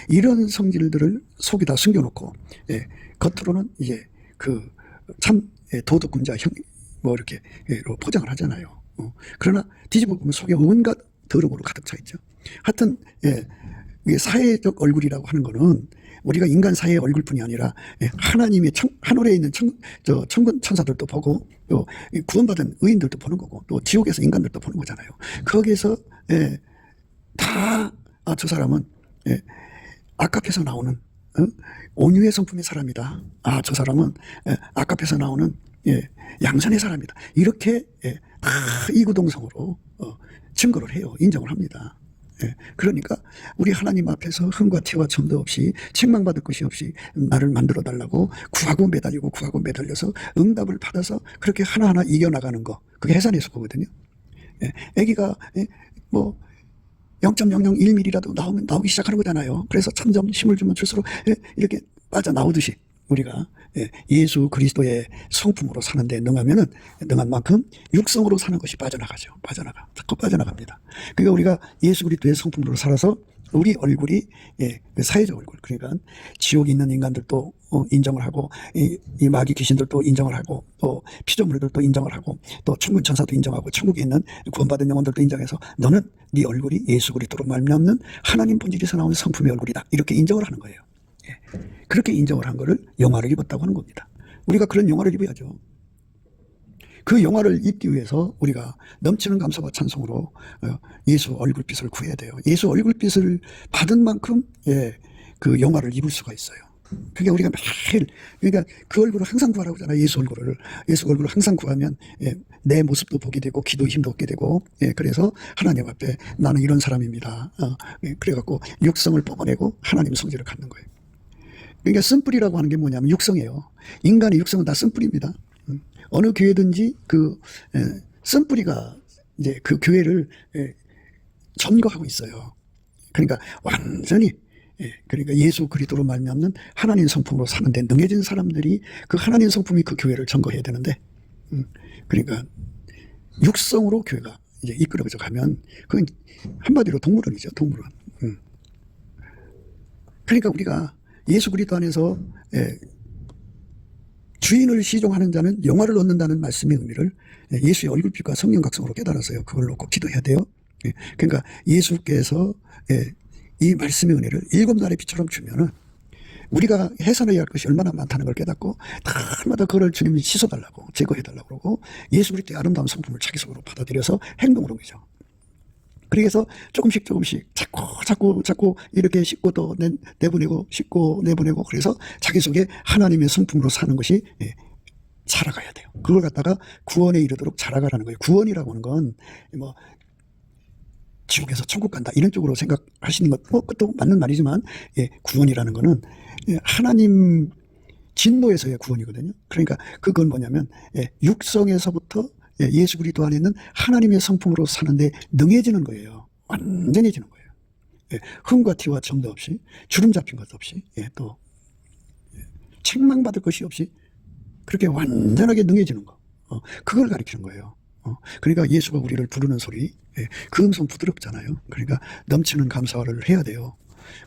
이런 성질들을 속에다 숨겨놓고 겉으로는 이제 그 참 도덕군자 뭐 이렇게 포장을 하잖아요. 그러나 뒤집어 보면 속에 온갖 더러움으로 가득 차 있죠. 하여튼 이게 사회적 얼굴이라고 하는 거는 우리가 인간 사회의 얼굴뿐이 아니라 하나님의 하늘에 있는 천군 천사들도 보고 또 구원받은 의인들도 보는 거고 또 지옥에서 인간들도 보는 거잖아요. 거기에서 다 저 사람은 아깝에서 나오는 온유의 성품의 사람이다. 저 사람은 아깝에서 나오는 양선의 사람이다. 이렇게 다 이구동성으로 증거를 해요. 인정을 합니다. 그러니까 우리 하나님 앞에서 흠과 티와 점도 없이 책망받을 것이 없이 나를 만들어 달라고 구하고 매달려서 응답을 받아서 그렇게 하나하나 이겨나가는 거, 그게 해산의 수고거든요. 아기가 뭐 0.001mm라도 나오기 시작하는 거잖아요. 그래서 점점 힘을 주면 줄수록 이렇게 빠져나오듯이 우리가 예수 그리스도의 성품으로 사는데 능하면은 능한 만큼 육성으로 사는 것이 빠져나가죠. 자꾸 빠져나갑니다. 그러니까 우리가 예수 그리스도의 성품으로 살아서 우리 얼굴이 그 사회적 얼굴, 그러니까 지옥에 있는 인간들도 인정을 하고 이 마귀 귀신들도 인정을 하고 또 피조물들도 인정을 하고 또 천군 천사도 인정하고 천국에 있는 구원받은 영혼들도 인정해서 너는 네 얼굴이 예수 그리스도로 말미암는 하나님 본질에서 나오는 성품의 얼굴이다. 이렇게 인정을 하는 거예요. 그렇게 인정을 한 거를 영화를 입었다고 하는 겁니다. 우리가 그런 영화를 입어야죠. 그 영화를 입기 위해서 우리가 넘치는 감사와 찬송으로 예수 얼굴빛을 구해야 돼요. 예수 얼굴빛을 받은 만큼 그 영화를 입을 수가 있어요. 그게 우리가 매일, 그러니까 그 얼굴을 항상 구하라고 하잖아요. 예수 얼굴을 항상 구하면 내 모습도 보게 되고 기도 힘도 얻게 되고 그래서 하나님 앞에 나는 이런 사람입니다. 그래갖고 육성을 뽑아내고 하나님 성질을 갖는 거예요. 그러니까 쓴뿌리라고 하는 게 뭐냐면 육성이에요. 인간의 육성은 다 쓴뿌리입니다. 어느 교회든지 그 쓴뿌리가 이제 그 교회를 점거하고 있어요. 그러니까 완전히 그러니까 예수 그리스도로 말미암는 하나님 성품으로 사는데 능해진 사람들이 그 하나님 성품이 그 교회를 점거해야 되는데 그러니까 육성으로 교회가 이제 이끌어져 가면 그건 한마디로 동물원이죠, 동물원. 그러니까 우리가 예수 그리스도 안에서 주인을 시종하는 자는 영화를 얻는다는 말씀의 의미를 예수의 얼굴빛과 성령 각성으로 깨달아서요. 그걸 놓고 기도해야 돼요. 그러니까 예수께서 이 말씀의 은혜를 7날의 빛처럼 주면은 우리가 해산해야 할 것이 얼마나 많다는 걸 깨닫고 날마다 그걸 주님이 씻어달라고 제거해달라고 그러고 예수 그리스도의 아름다운 성품을 자기 속으로 받아들여서 행동으로 옮기죠. 그래서 조금씩 자꾸 이렇게 씻고 또 내보내고 씻고 내보내고 그래서 자기 속에 하나님의 성품으로 사는 것이 살아가야 돼요. 그걸 갖다가 구원에 이르도록 자라가라는 거예요. 구원이라고 하는 건 뭐 지옥에서 천국 간다 이런 쪽으로 생각하시는 것도 맞는 말이지만 구원이라는 거는 하나님 진노에서의 구원이거든요. 그러니까 그건 뭐냐면 육성에서부터 예수 그리스도 안에 있는 하나님의 성품으로 사는데 능해지는 거예요. 완전해지는 거예요. 흠과 티와 점도 없이 주름 잡힌 것 없이 또 책망받을 것이 없이 그렇게 완전하게 능해지는 거. 그걸 가리키는 거예요. 그러니까 예수가 우리를 부르는 소리, 그 음성 부드럽잖아요. 그러니까 넘치는 감사를 해야 돼요.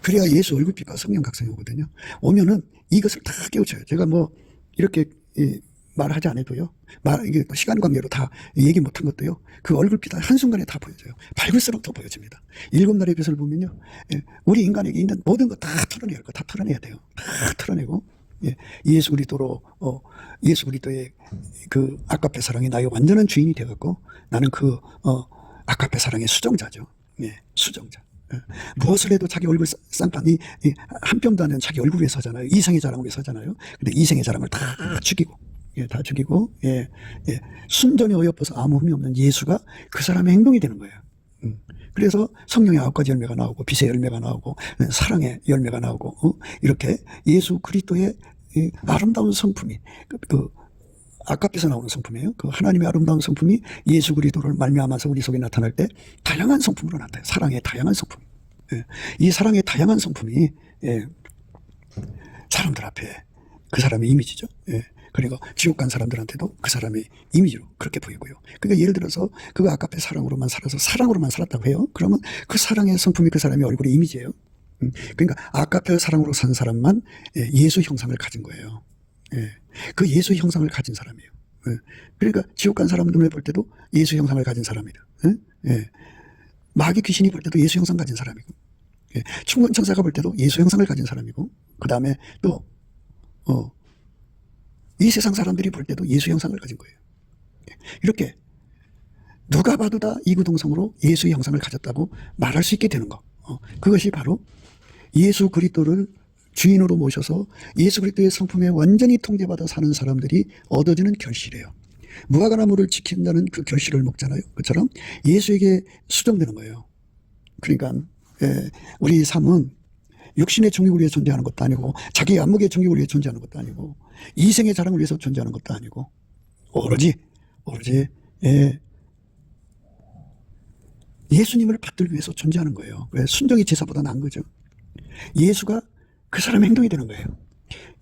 그래야 예수 얼굴빛과 성령 각성이 오거든요. 오면은 이것을 다 깨우쳐요. 제가 뭐 이렇게 말하지 않아도요. 이게 시간 관계로 다 얘기 못한 것도요. 그 얼굴빛 한순간에 다 보여져요. 밝을수록 더 보여집니다. 7날의 빛을 보면요. 우리 인간에게 있는 모든 거 다 털어내야 할 거 다 털어내야 돼요. 다 털어내고 예수 그리스도로 예수 그리스도의 그 아까페 사랑이 나의 완전한 주인이 되었고 나는 그 아까페 사랑의 수정자죠. 수정자. 무엇을 해도 자기 얼굴 쌍판이 한 뼘도 안 되는 자기 얼굴 위에 서잖아요. 이생의 자랑을 위해 서잖아요. 근데 이생의 자랑을 다 죽이고 다 죽이고 순전히 어여뻐서 아무 흠이 없는 예수가 그 사람의 행동이 되는 거예요. 그래서 성령의 9가지 열매가 나오고 빛의 열매가 나오고 사랑의 열매가 나오고 이렇게 예수 그리스도의 아름다운 성품이 그 아까께서 나오는 성품이에요. 그 하나님의 아름다운 성품이 예수 그리스도를 말미암아서 우리 속에 나타날 때 다양한 성품으로 나타나요. 사랑의 다양한 성품. 이 사랑의 다양한 성품이 사람들 앞에 그 사람의 이미지죠. 그리고 지옥 간 사람들한테도 그 사람의 이미지로 그렇게 보이고요. 그러니까 예를 들어서 그 아까페 사랑으로만 살아서 사랑으로만 살았다고 해요. 그러면 그 사랑의 성품이 그 사람의 얼굴의 이미지예요. 그러니까 아까페 사랑으로 산 사람만 예수 형상을 가진 거예요. 그 예수 형상을 가진 사람이에요. 그러니까 지옥 간 사람 눈에 볼 때도 예수 형상을 가진 사람이다. 마귀 귀신이 볼 때도 예수 형상 가진 사람이고 충건 천사가 볼 때도 예수 형상을 가진 사람이고 그 다음에 또 이 세상 사람들이 볼 때도 예수 형상을 가진 거예요. 이렇게 누가 봐도 다 이구동성으로 예수의 형상을 가졌다고 말할 수 있게 되는 거. 그것이 바로 예수 그리스도를 주인으로 모셔서 예수 그리스도의 성품에 완전히 통제받아 사는 사람들이 얻어지는 결실이에요. 무화과 나무를 지킨다는 그 결실을 먹잖아요. 그처럼 예수에게 수정되는 거예요. 그러니까 우리 삶은 육신의 정욕을 위해 존재하는 것도 아니고 자기 안목의 정욕을 위해 존재하는 것도 아니고 이생의 자랑을 위해서 존재하는 것도 아니고 오로지 예수님을 받들기 위해서 존재하는 거예요. 순종이 제사보다 나은 거죠. 예수가 그 사람의 행동이 되는 거예요.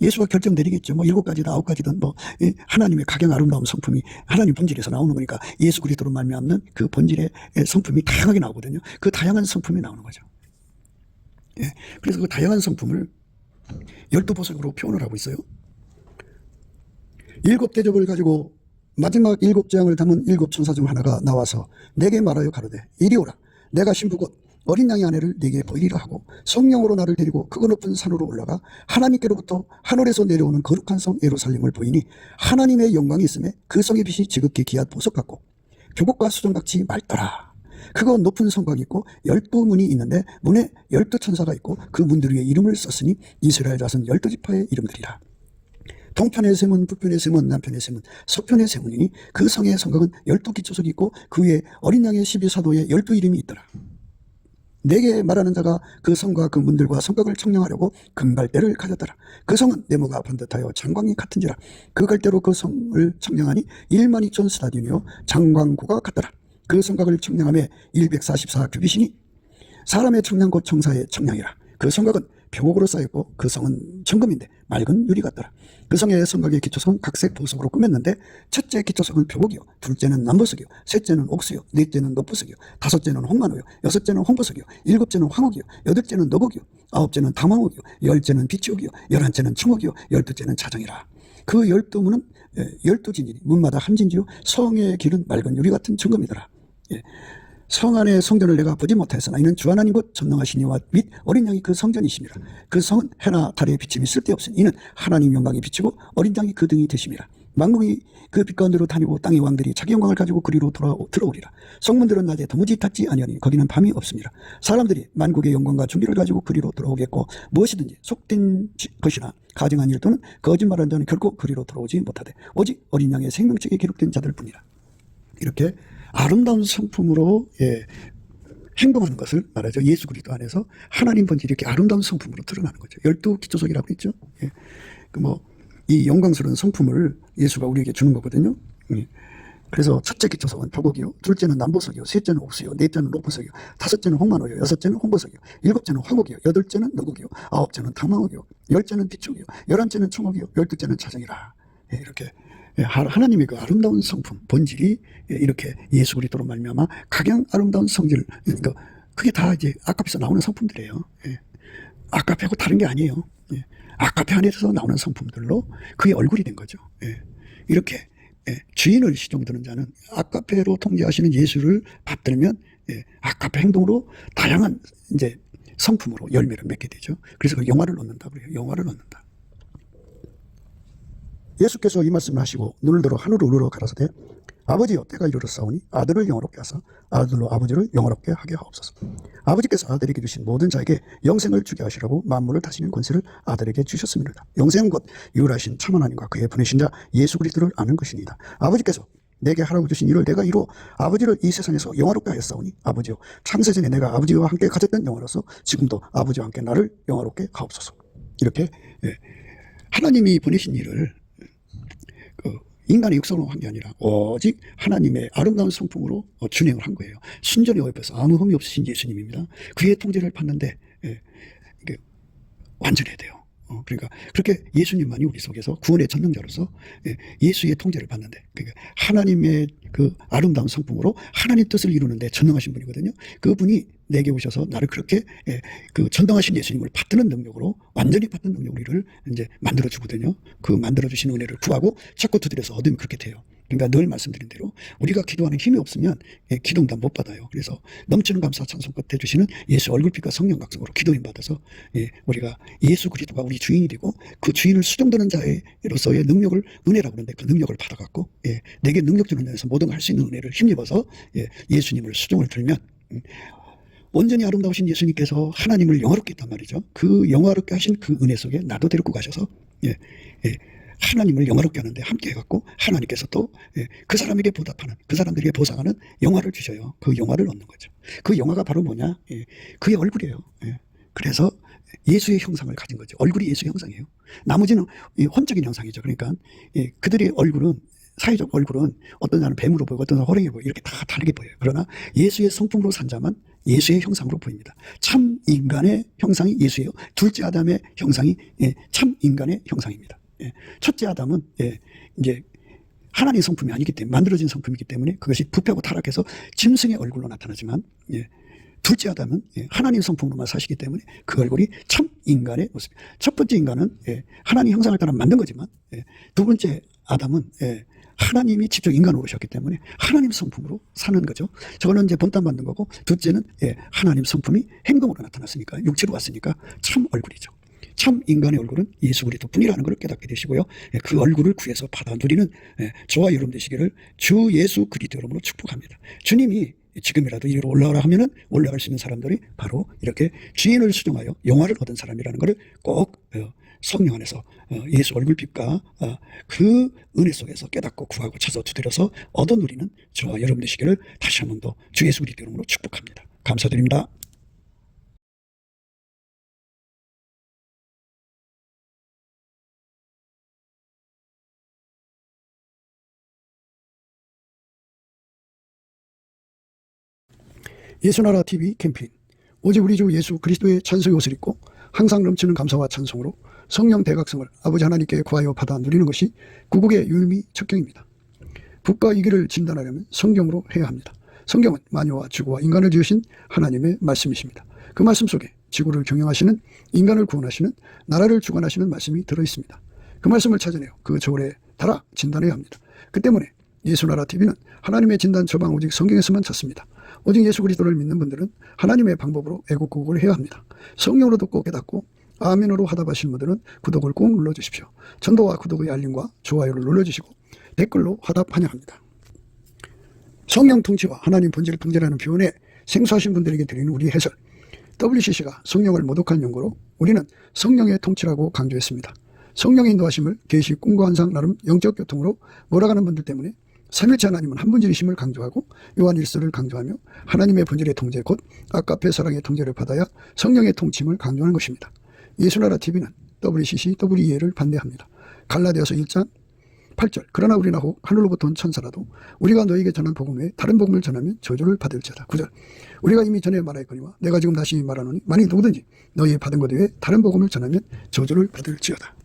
예수가 결정 내리겠죠. 뭐 7가지든 9가지든 뭐 하나님의 가경 아름다운 성품이 하나님 본질에서 나오는 거니까 예수 그리스도로 말미암는 그 본질의 성품이 다양하게 나오거든요. 그 다양한 성품이 나오는 거죠. 그래서 그 다양한 성품을 12보석으로 표현을 하고 있어요. 7대접을 가지고 마지막 7재앙을 담은 7천사 중 하나가 나와서 내게 말하여 가로되 이리 오라. 내가 신부 곧 어린 양의 아내를 네게 보이리라 하고 성령으로 나를 데리고 크고 높은 산으로 올라가 하나님께로부터 하늘에서 내려오는 거룩한 성 예루살렘을 보이니 하나님의 영광이 있음에 그 성의 빛이 지극히 귀한 보석 같고 교복과 수정같이 맑더라. 크고 높은 성곽이 있고 12문이 있는데 문에 12천사가 있고 그 문들 위에 이름을 썼으니 이스라엘 자손 12지파의 이름들이라. 동편의 세문, 북편의 세문, 남편의 세문, 서편의 세문이니 그 성의 성곽은 12기초석이 있고 그 위에 어린 양의 12사도의 12이름이 있더라. 내게 말하는 자가 그 성과 그 문들과 성곽을 청량하려고 금갈대를 가졌더라. 그 성은 네모가 반듯하여 장광이 같은지라. 그 갈대로 그 성을 청량하니 1만 2천 스타디움이요 장광구가 같더라. 그 성곽을 청량함에 144 규빗이니 사람의 청량 곧 청사의 청량이라. 그 성곽은 표곡으로 쌓였고 그 성은 정금인데 맑은 유리 같더라. 그 성의 성곽의 기초성은 각색 보석으로 꾸몄는데 첫째 기초성은 표곡이요, 둘째는 남보석이요, 셋째는 옥수요, 넷째는 노부석이요, 다섯째는 홍만호요, 여섯째는 홍보석이요, 일곱째는 황옥이요, 여덟째는 너곡이요, 아홉째는 담황옥이요, 열째는 비치옥이요, 열한째는 청옥이요, 열두째는 자정이라. 그 12문은 12진이니 문마다 한 진지요 성의 길은 맑은 유리 같은 정금이더라. 성 안의 성전을 내가 보지 못하였으나 이는 주 하나님 곧 전능하신 이와 및 어린 양이 그 성전이심이라. 그 성은 해나 달의 비침이 쓸데없으니 이는 하나님 영광이 비치고 어린 양이 그 등이 되심이라. 만국이 그 빛 가운데로 다니고 땅의 왕들이 자기 영광을 가지고 그리로 들어오리라. 성문들은 낮에 도무지 닫지 아니하니 거기는 밤이 없습니다. 사람들이 만국의 영광과 존귀를 가지고 그리로 들어오겠고 무엇이든지 속된 것이나 가증한 일 또는 거짓말한 자는 결코 그리로 들어오지 못하되 오직 어린 양의 생명책에 기록된 자들 뿐이라. 이렇게 아름다운 성품으로 행동하는 것을 말하죠. 예수 그리스도 안에서 하나님 본질이 이렇게 아름다운 성품으로 드러나는 거죠. 12기초석이라고 했죠. 이 영광스러운 성품을 예수가 우리에게 주는 거거든요. 그래서 첫째 기초석은 표곡이요, 둘째는 남보석이요, 셋째는 옥수요, 넷째는 노보석이요, 다섯째는 홍만호요, 여섯째는 홍보석이요, 일곱째는 황옥이요, 여덟째는 너곡이요, 아홉째는 담황옥이요, 열째는 비축이요, 열한째는 청옥이요, 열두째는 자정이라. 이렇게 하나님의 그 아름다운 성품, 본질이 이렇게 예수 그리스도로 말미암아 각양 아름다운 성질, 그게 다 이제 아카페에서 나오는 성품들이에요. 아카페하고 다른 게 아니에요. 아카페 안에서 나오는 성품들로 그의 얼굴이 된 거죠. 이렇게 주인을 시종드는 자는 아카페로 통제하시는 예수를 받들면 아카페 행동으로 다양한 이제 성품으로 열매를 맺게 되죠. 그래서 그 영화를 얻는다 그래요. 영화를 얻는다. 예수께서 이 말씀을 하시고 눈을 들어 하늘을 우러러 가라사대 아버지여 때가 이르렀사오니 아들을 영화롭게 하사 아들로 아버지를 영화롭게 하게 하옵소서. 아버지께서 아들에게 주신 모든 자에게 영생을 주게 하시라고 만물을 다스리는 권세를 아들에게 주셨습니다. 영생은 곧 유일하신 참 하나님과 그의 보내신 자 예수 그리스도를 아는 것이니이다. 아버지께서 내게 하라고 주신 일을 내가 이루어 아버지를 이 세상에서 영화롭게 하였사오니 아버지여 창세전에 내가 아버지와 함께 가졌던 영화로서 지금도 아버지와 함께 나를 영화롭게 하옵소서. 이렇게 하나님이 보내신 일을 인간의 육성으로 한 게 아니라 오직 하나님의 아름다운 성품으로 준행을 한 거예요. 순전히 어입해서 아무 흠이 없으신 예수님입니다. 그의 통제를 받는데 이게 완전해야 돼요. 그러니까 그렇게 예수님만이 우리 속에서 구원의 전능자로서 예수의 통제를 받는데, 그러니까 하나님의 그 아름다운 성품으로 하나님 뜻을 이루는데 전능하신 분이거든요. 그분이 내게 오셔서 나를 그렇게 그 전능하신 예수님을 받드는 능력으로, 완전히 받는 능력으로 우리를 이제 만들어 주거든요. 그 만들어 주신 은혜를 구하고 찾고 두드려서 얻으면 그렇게 돼요. 그러니까 늘 말씀드린 대로 우리가 기도하는 힘이 없으면 기도응답 못 받아요. 그래서 넘치는 감사 찬송 끝에 주시는 예수 얼굴빛과 성령 각성으로 기도임 받아서 우리가 예수 그리스도가 우리 주인이 되고 그 주인을 수종드는 자로서의 능력을, 은혜라고 그러는데 그 능력을 받아갖고 내게 능력 주는 자에서 모든 걸 할 수 있는 은혜를 힘입어서 예수님을 수종을 들면 온전히 아름다우신 예수님께서 하나님을 영화롭게 했단 말이죠. 그 영화롭게 하신 그 은혜 속에 나도 데리고 가셔서 하나님을 영화롭게 하는데 함께 해갖고 하나님께서 또 그 사람에게 보답하는, 그 사람들에게 보상하는 영화를 주셔요. 그 영화를 얻는 거죠. 그 영화가 바로 뭐냐? 그의 얼굴이에요. 그래서 예수의 형상을 가진 거죠. 얼굴이 예수의 형상이에요. 나머지는 혼적인 형상이죠. 그러니까 그들의 얼굴은, 사회적 얼굴은 어떤 사람은 뱀으로 보이고 어떤 사람은 호랑이로 보이고 이렇게 다 다르게 보여요. 그러나 예수의 성품으로 산 자만 예수의 형상으로 보입니다. 참 인간의 형상이 예수예요. 둘째 아담의 형상이 참 인간의 형상입니다. 첫째 아담은 이제 하나님의 성품이 아니기 때문에, 만들어진 성품이기 때문에 그것이 부패하고 타락해서 짐승의 얼굴로 나타나지만 둘째 아담은 하나님 성품으로만 사시기 때문에 그 얼굴이 참 인간의 모습이에요. 첫 번째 인간은 하나님 형상을 따라 만든 거지만 두 번째 아담은 하나님이 직접 인간으로 오셨기 때문에 하나님 성품으로 사는 거죠. 저거는 이제 본따 만든 거고, 둘째는 하나님 성품이 행동으로 나타났으니까, 육체로 왔으니까 참 얼굴이죠. 참 인간의 얼굴은 예수 그리스도 뿐이라는 걸 깨닫게 되시고요. 그 얼굴을 구해서 받아 누리는 저와 여러분 되시기를 주 예수 그리스도 이름으로 축복합니다. 주님이 지금이라도 이리로 올라가라 하면은 올라갈 수 있는 사람들이 바로 이렇게 주인을 수종하여 영화를 얻은 사람이라는 것을 꼭 성령 안에서 예수 얼굴빛과 그 은혜 속에서 깨닫고 구하고 찾아 두드려서 얻어 누리는 저와 여러분 되시기를 다시 한 번 더 주 예수 그리스도 이름으로 축복합니다. 감사드립니다. 예수나라 TV 캠페인. 오직 우리 주 예수 그리스도의 찬송의 옷을 입고 항상 넘치는 감사와 찬송으로 성령 대각성을 아버지 하나님께 구하여 받아 누리는 것이 구국의 유의미 척경입니다. 북과 이기를 진단하려면 성경으로 해야 합니다. 성경은 만유와 지구와 인간을 지으신 하나님의 말씀이십니다. 그 말씀 속에 지구를 경영하시는, 인간을 구원하시는, 나라를 주관하시는 말씀이 들어있습니다. 그 말씀을 찾아내어 그 저울에 달아 진단해야 합니다. 그 때문에 예수나라 TV는 하나님의 진단 처방 오직 성경에서만 찾습니다. 오직 예수 그리스도를 믿는 분들은 하나님의 방법으로 애국구국을 해야 합니다. 성령으로 듣고 깨닫고 아멘으로 화답하시는 분들은 구독을 꼭 눌러주십시오. 전도와 구독의 알림과 좋아요를 눌러주시고 댓글로 화답 환영합니다. 성령 통치와 하나님 본질을 통제라는 표현에 생소하신 분들에게 드리는 우리 해설. WCC가 성령을 모독한 연구로 우리는 성령의 통치라고 강조했습니다. 성령의 인도하심을 계시, 꿈과 환상, 나름 영적 교통으로 몰아가는 분들 때문에 삼일체 하나님은 한 분질이심을 강조하고 요한 1서를 강조하며 하나님의 본질의 통제 곧 아까페 사랑의 통제를 받아야 성령의 통치임을 강조하는 것입니다. 예수나라 TV는 WCC, WEA를 반대합니다. 갈라디아서 1장 8절 그러나 우리나 혹 하늘로부터 온 천사라도 우리가 너에게 전한 복음 외에 다른 복음을 전하면 저주를 받을지어다. 9절 우리가 이미 전에 말하였거니와 내가 지금 다시 말하노니 만일 누구든지 너희 받은 것 외에 다른 복음을 전하면 저주를 받을지어다.